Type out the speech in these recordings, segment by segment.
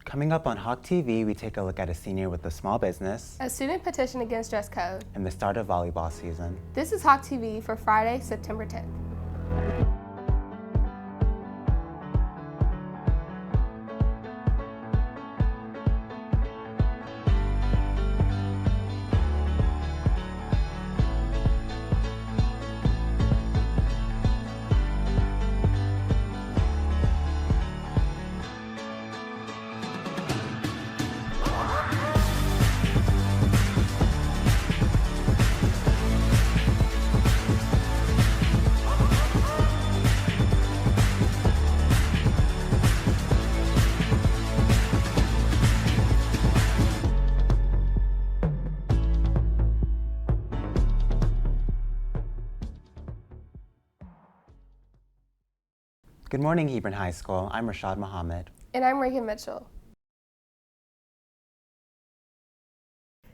Coming up on Hawk TV, we take a look at a senior with a small business, a student petition against dress code, and the start of volleyball season. This is Hawk TV for Friday, September 10th. Good morning, Hebron High School. I'm Rashad Muhammad. And I'm Reagan Mitchell.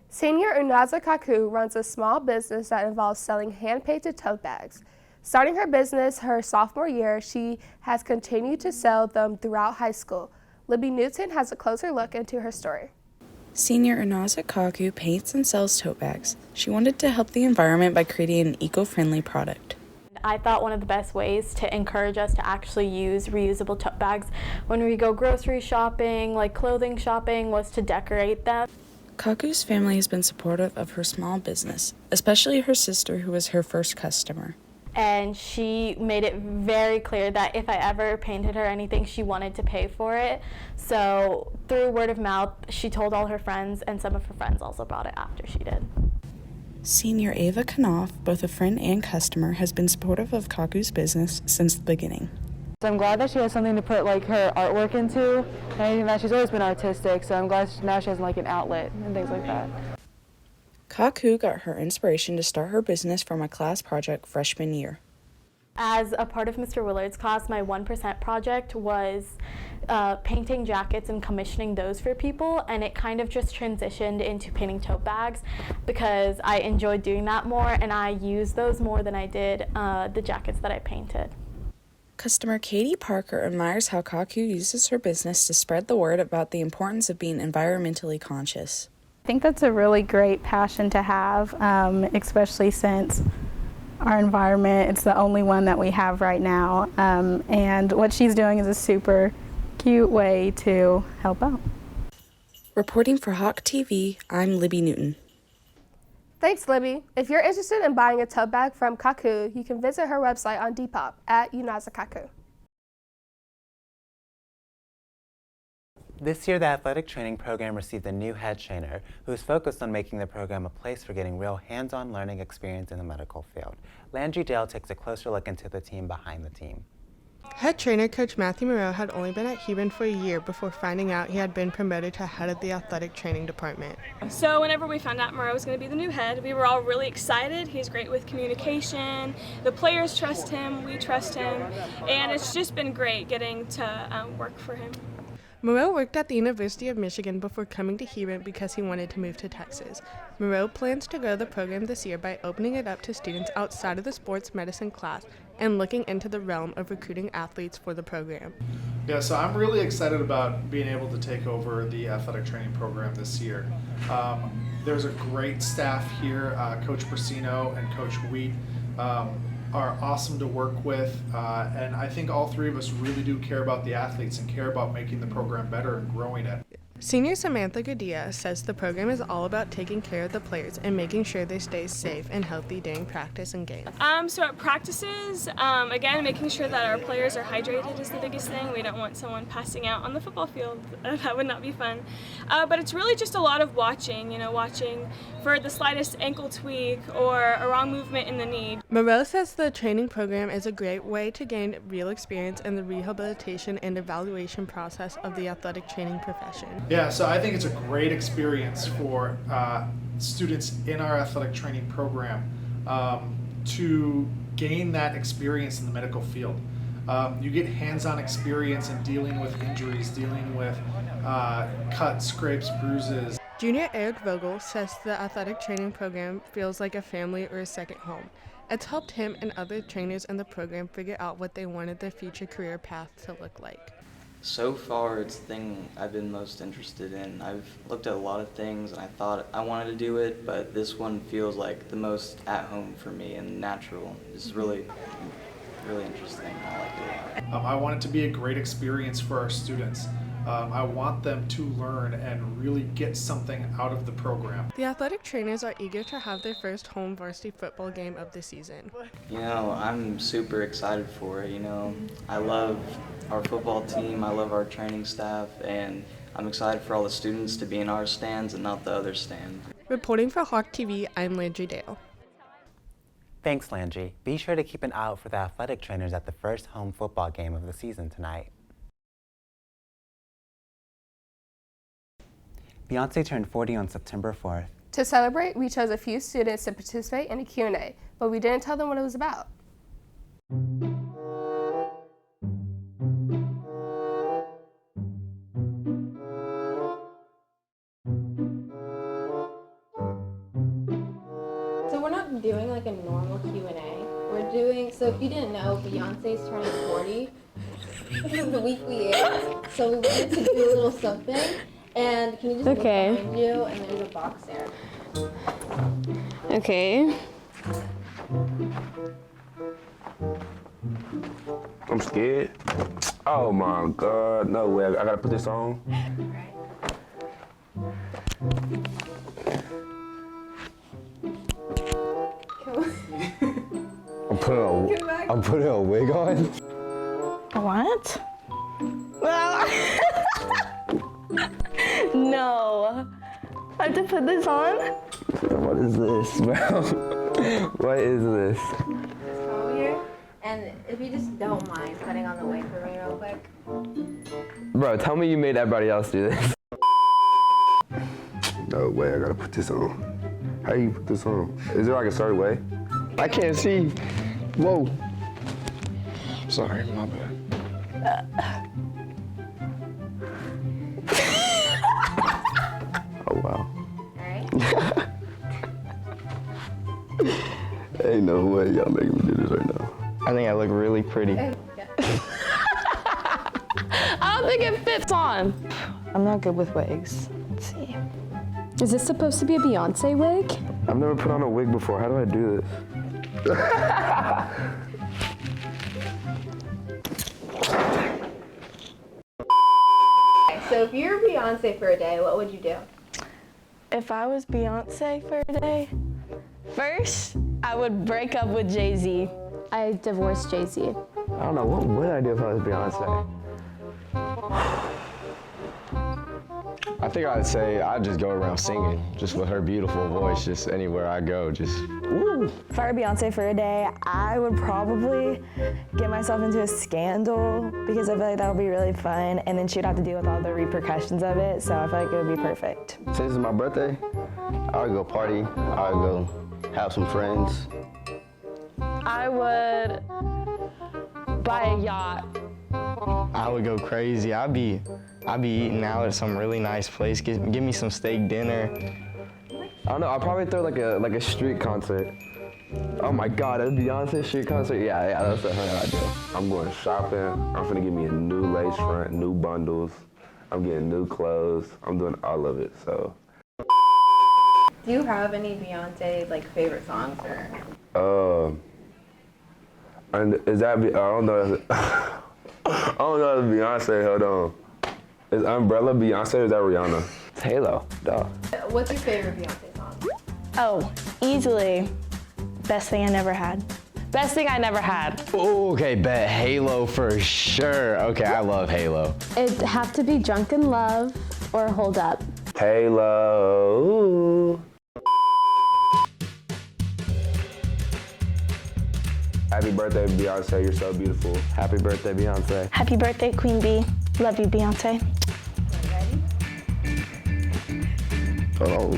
Senior Unaza Kaku runs a small business that involves selling hand-painted tote bags. Starting her business her sophomore year, she has continued to sell them throughout high school. Libby Newton has a closer look into her story. Senior Unaza Kaku paints and sells tote bags. She wanted to help the environment by creating an eco-friendly product. I thought one of the best ways to encourage us to actually use reusable tote bags when we go grocery shopping, like clothing shopping, was to decorate them. Kaku's family has been supportive of her small business, especially her sister, who was her first customer. And she made it very clear that if I ever painted her anything, she wanted to pay for it. So through word of mouth, she told all her friends, and some of her friends also bought it after she did. Senior Ava Knopf, both a friend and customer, has been supportive of Kaku's business since the beginning. So I'm glad that she has something to put her artwork into, and that she's always been artistic, so I'm glad now she has an outlet and things like that. Kaku got her inspiration to start her business from a class project freshman year. As a part of Mr. Willard's class, my 1% project was painting jackets and commissioning those for people, and it kind of just transitioned into painting tote bags because I enjoyed doing that more, and I used those more than I did the jackets that I painted. Customer Katie Parker admires how Kaku uses her business to spread the word about the importance of being environmentally conscious. I think that's a really great passion to have, especially since our environment, it's the only one that we have right now, and what she's doing is a super cute way to help out. Reporting for Hawk TV, I'm Libby Newton. Thanks, Libby. If you're interested in buying a tote bag from Kaku, you can visit her website on Depop at Unaza Kaku. This year, the athletic training program received a new head trainer who is focused on making the program a place for getting real hands-on learning experience in the medical field. Landry Dale takes a closer look into the team behind the team. Head trainer Coach Matthew Moreau had only been at Hebron for a year before finding out he had been promoted to head of the athletic training department. So whenever we found out Moreau was going to be the new head, we were all really excited. He's great with communication. The players trust him, we trust him, and it's just been great getting to work for him. Moreau worked at the University of Michigan before coming to Hebron because he wanted to move to Texas. Moreau plans to grow the program this year by opening it up to students outside of the sports medicine class and looking into the realm of recruiting athletes for the program. Yeah, so I'm really excited about being able to take over the athletic training program this year. There's a great staff here. Coach Persino and Coach Wheat are awesome to work with, and I think all three of us really do care about the athletes and care about making the program better and growing it. Senior Samantha Godia says the program is all about taking care of the players and making sure they stay safe and healthy during practice and games. So at practices, again, making sure that our players are hydrated is the biggest thing. We don't want someone passing out on the football field. That would not be fun. But it's really just a lot of watching, watching for the slightest ankle tweak or a wrong movement in the knee. Moreau says the training program is a great way to gain real experience in the rehabilitation and evaluation process of the athletic training profession. Yeah, so I think it's a great experience for students in our athletic training program to gain that experience in the medical field. You get hands-on experience in dealing with injuries, dealing with cuts, scrapes, bruises. Junior Eric Vogel says the athletic training program feels like a family or a second home. It's helped him and other trainers in the program figure out what they wanted their future career path to look like. So far, it's the thing I've been most interested in. I've looked at a lot of things and I thought I wanted to do it, but this one feels like the most at home for me and natural. It's really interesting. I like it a lot. I want it to be a great experience for our students. I want them to learn and really get something out of the program. The athletic trainers are eager to have their first home varsity football game of the season. You know, I'm super excited for it. You know, I love our football team, I love our training staff, and I'm excited for all the students to be in our stands and not the other stand. Reporting for Hawk TV, I'm Landry Dale. Thanks, Landry. Be sure to keep an eye out for the athletic trainers at the first home football game of the season tonight. Beyonce turned 40 on September 4th. To celebrate, we chose a few students to participate in a Q&A, but we didn't tell them what it was about. So we're not doing like a normal Q&A. We're doing, so if you didn't know, Beyonce's turning 40. This is the week we air. So we wanted to do a little something. And can you just look behind you, and there's a box there. Okay. I'm scared. Oh my God, no way. I gotta put this on. I'm putting a wig on. What? No. I have to put this on? What is this, bro? What is this? Just come over here, and if you just don't mind putting on the wig for me real quick. Bro, tell me you made everybody else do this. No way, I gotta put this on. How do you put this on? Is there like a certain way? I can't see. Whoa. Sorry, my bad. Oh, wow. Alright. Ain't no way y'all making me do this right now. I think I look really pretty. I don't think it fits on. I'm not good with wigs. Let's see. Is this supposed to be a Beyonce wig? I've never put on a wig before. How do I do this? So if you're Beyonce for a day, what would you do? If I was Beyonce for a day, first, I would break up with Jay-Z. I divorced Jay-Z. I don't know, what would I do if I was Beyonce? I think I'd say I'd just go around singing, just with her beautiful voice, just anywhere I go, just woo. If I were Beyonce for a day, I would probably get myself into a scandal because I feel like that would be really fun, and then she'd have to deal with all the repercussions of it, so I feel like it would be perfect. Since it's my birthday, I would go party, I would go have some friends. I would buy a yacht. I would go crazy. I'd be eating out at some really nice place. Give me some steak dinner. I don't know, I'll probably throw like a street concert. Oh my God, a Beyonce street concert? Yeah, that's the idea. I'm going shopping. I'm gonna get me a new lace front, new bundles. I'm getting new clothes. I'm doing all of it, so. Do you have any Beyonce like favorite songs or? And is that, I don't know. I don't know if it's Beyonce, hold on. Is Umbrella Beyonce or is that Rihanna? It's Halo, duh. What's your favorite Beyonce song? Oh, easily, Best Thing I Never Had. Best Thing I Never Had. Ooh, okay, bet Halo for sure. Okay, I love Halo. It'd have to be Drunk in Love or Hold Up. Halo. Happy birthday, Beyonce. You're so beautiful. Happy birthday, Beyonce. Happy birthday, Queen Bee. Love you, Beyonce. Hold on.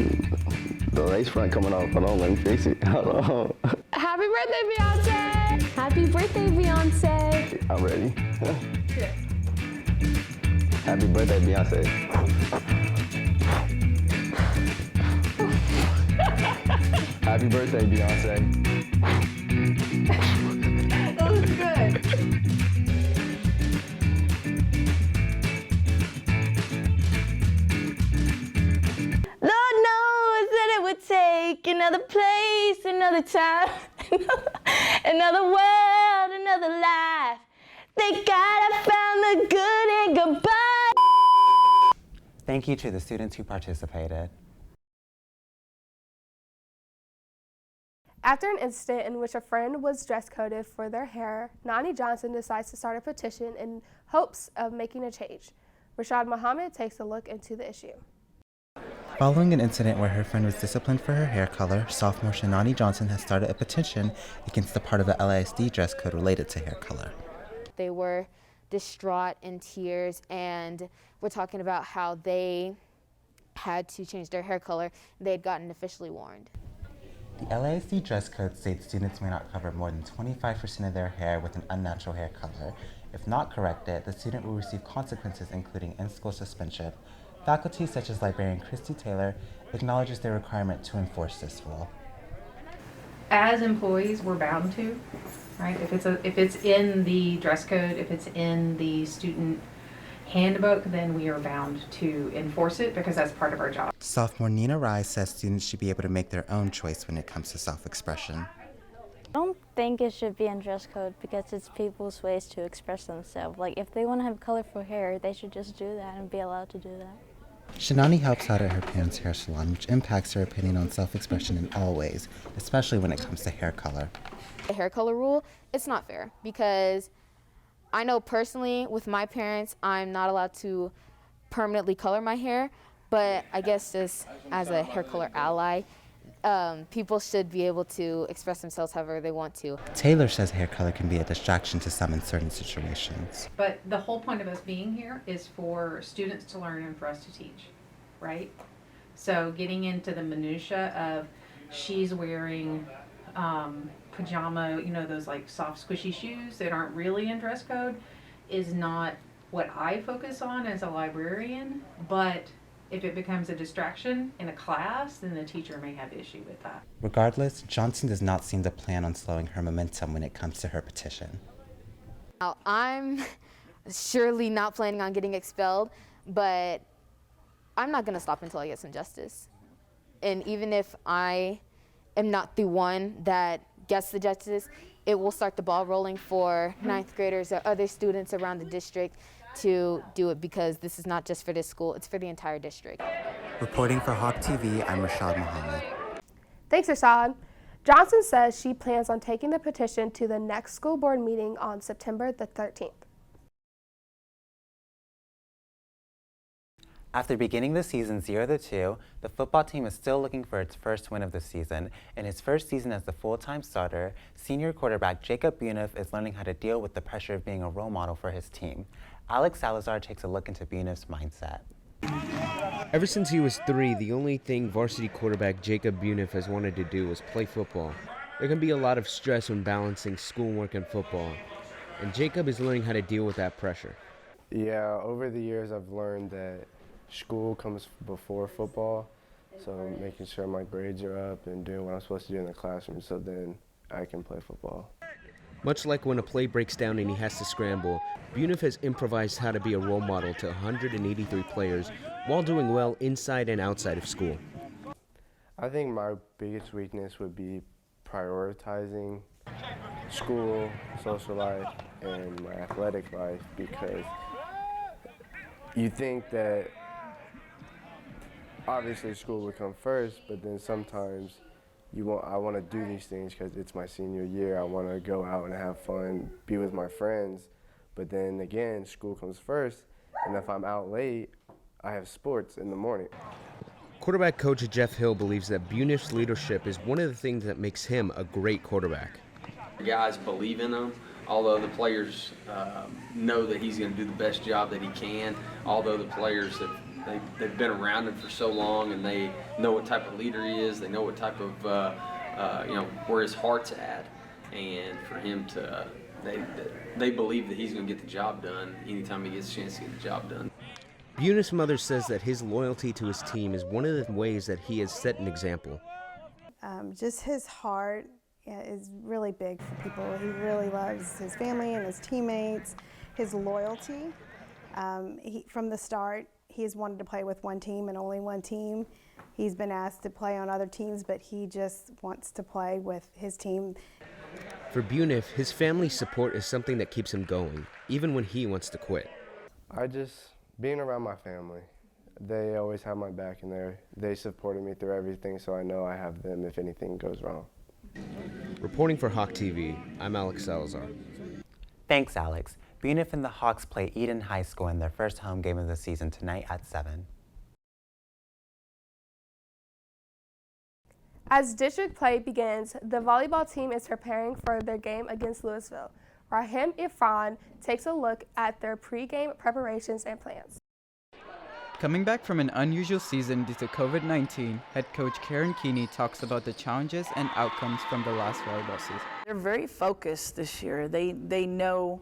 The lace front coming off. Hold on, let me fix it. Hold on. Happy birthday, Beyonce! Happy birthday, Beyonce! I'm ready. Happy birthday, Beyonce. Happy birthday, Beyonce. That was good. another place, another time, another world, another life. Thank God I found the good and goodbye. Thank you to the students who participated. After an incident in which a friend was dress coded for their hair, Nani Johnson decides to start a petition in hopes of making a change. Rashad Muhammad takes a look into the issue. Following an incident where her friend was disciplined for her hair color, sophomore Shanani Johnson has started a petition against the part of the LISD dress code related to hair color. They were distraught in tears, and we're talking about how they had to change their hair color. They had gotten officially warned. The LASD dress code states students may not cover more than 25% of their hair with an unnatural hair color. If not corrected, the student will receive consequences including in-school suspension. Faculty such as librarian Christy Taylor acknowledges their requirement to enforce this rule. As employees, we're bound to, right? If it's in the dress code, if it's in the student handbook, then we are bound to enforce it because that's part of our job. Sophomore Nina Rise says students should be able to make their own choice when it comes to self-expression. I don't think it should be in dress code because it's people's ways to express themselves. Like if they want to have colorful hair, they should just do that and be allowed to do that. Shanani helps out at her parents' hair salon, which impacts her opinion on self-expression in all ways, especially when it comes to hair color. The hair color rule, it's not fair because I know personally with my parents, I'm not allowed to permanently color my hair, but I guess just as a hair color ally, people should be able to express themselves however they want to. Taylor says hair color can be a distraction to some in certain situations. But the whole point of us being here is for students to learn and for us to teach, right? So getting into the minutia of she's wearing pajama, those like soft squishy shoes that aren't really in dress code is not what I focus on as a librarian, but if it becomes a distraction in a class, then the teacher may have issue with that. Regardless, Johnson does not seem to plan on slowing her momentum when it comes to her petition. Now, I'm surely not planning on getting expelled, but I'm not going to stop until I get some justice. And even if I am not the one that gets the justice, it will start the ball rolling for ninth graders or other students around the district to do it because this is not just for this school, it's for the entire district. Reporting for Hawk TV, I'm Rashad Muhammad. Thanks, Rashad. Johnson says she plans on taking the petition to the next school board meeting on September the 13th. After beginning the season 0-2, the football team is still looking for its first win of the season. In his first season as the full-time starter, senior quarterback Jacob Buniff is learning how to deal with the pressure of being a role model for his team. Alex Salazar takes a look into Buniff's mindset. Ever since he was 3, the only thing varsity quarterback Jacob Buniff has wanted to do was play football. There can be a lot of stress when balancing schoolwork and football, and Jacob is learning how to deal with that pressure. Yeah, over the years I've learned that school comes before football, so making sure my grades are up and doing what I'm supposed to do in the classroom so then I can play football. Much like when a play breaks down and he has to scramble, Buniff has improvised how to be a role model to 183 players while doing well inside and outside of school. I think my biggest weakness would be prioritizing school, social life, and my athletic life because you think that obviously school would come first, but then sometimes I want to do these things because it's my senior year. I want to go out and have fun, be with my friends. But then again, school comes first, and if I'm out late, I have sports in the morning. Quarterback coach Jeff Hill believes that Buniff's leadership is one of the things that makes him a great quarterback. The guys believe in him, although the players know that he's going to do the best job that he can, although the players they've been around him for so long and they know what type of leader he is, they know what type of, where his heart's at, and for him to, they believe that he's going to get the job done anytime he gets a chance to get the job done. Buniff's mother says that his loyalty to his team is one of the ways that he has set an example. Just his heart is really big for people. He really loves his family and his teammates, his loyalty. From the start, he's wanted to play with one team and only one team. He's been asked to play on other teams, but he just wants to play with his team. For Bunif, his family's support is something that keeps him going, even when he wants to quit. Being around my family, they always have my back and they supported me through everything, so I know I have them if anything goes wrong. Reporting for Hawk TV, I'm Alex Salazar. Thanks, Alex. Bunif and the Hawks play Eden High School in their first home game of the season tonight at 7. As district play begins, the volleyball team is preparing for their game against Louisville. Rahim Irfan takes a look at their pre-game preparations and plans. Coming back from an unusual season due to COVID-19, head coach Karen Keeney talks about the challenges and outcomes from the last volleyball season. They're very focused this year. They know,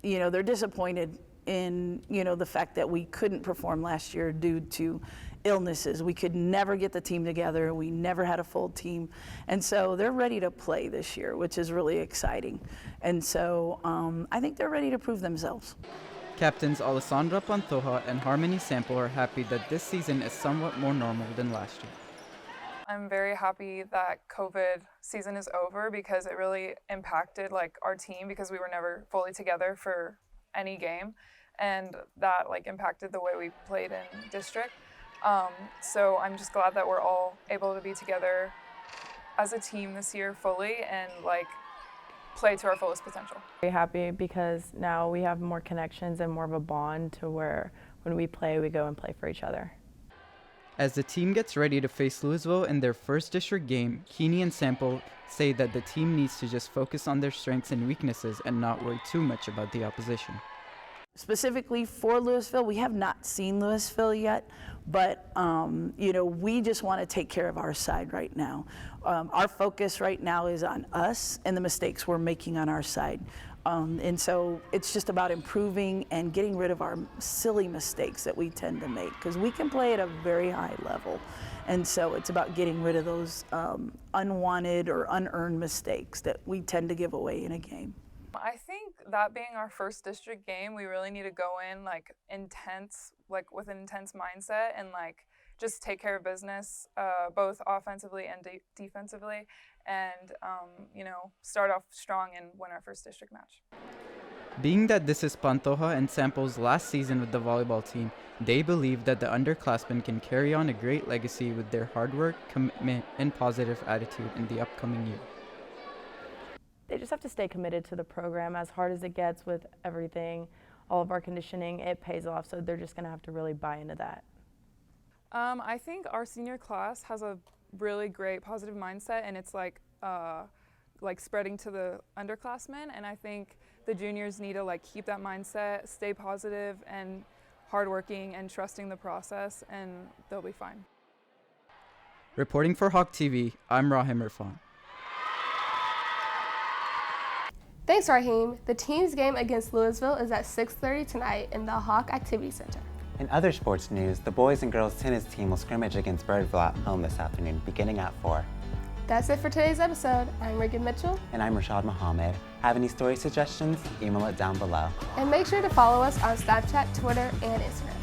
they're disappointed in, the fact that we couldn't perform last year due to illnesses. We could never get the team together. We never had a full team. And so they're ready to play this year, which is really exciting. And so I think they're ready to prove themselves. Captains Alessandra Pantoja and Harmony Sample are happy that this season is somewhat more normal than last year. I'm very happy that COVID season is over because it really impacted our team because we were never fully together for any game, and that impacted the way we played in district. So I'm just glad that we're all able to be together as a team this year fully and play to our fullest potential. Very happy because now we have more connections and more of a bond to where when we play, we go and play for each other. As the team gets ready to face Louisville in their first district game, Keeney and Sample say that the team needs to just focus on their strengths and weaknesses and not worry too much about the opposition. Specifically for Louisville, we have not seen Louisville yet, but we just want to take care of our side right now. Our focus right now is on us and the mistakes we're making on our side. And so it's just about improving and getting rid of our silly mistakes that we tend to make, because we can play at a very high level. And so it's about getting rid of those unwanted or unearned mistakes that we tend to give away in a game. I think that being our first district game, we really need to go in intense, with an intense mindset and just take care of business, both offensively and defensively, and start off strong and win our first district match. Being that this is Pantoja and Sample's last season with the volleyball team, they believe that the underclassmen can carry on a great legacy with their hard work, commitment, and positive attitude in the upcoming year. They just have to stay committed to the program. As hard as it gets with everything, all of our conditioning, it pays off, so they're just going to have to really buy into that. I think our senior class has a really great positive mindset, and it's spreading to the underclassmen, and I think the juniors need to keep that mindset, stay positive and hardworking and trusting the process, and they'll be fine. Reporting for Hawk TV, I'm Rahim Irfan. Thanks, Raheem. The team's game against Louisville is at 6:30 tonight in the Hawk Activity Center. In other sports news, the boys and girls tennis team will scrimmage against Birdville at home this afternoon, beginning at 4. That's it for today's episode. I'm Regan Mitchell. And I'm Rashad Mohammed. Have any story suggestions? Email it down below. And make sure to follow us on Snapchat, Twitter, and Instagram.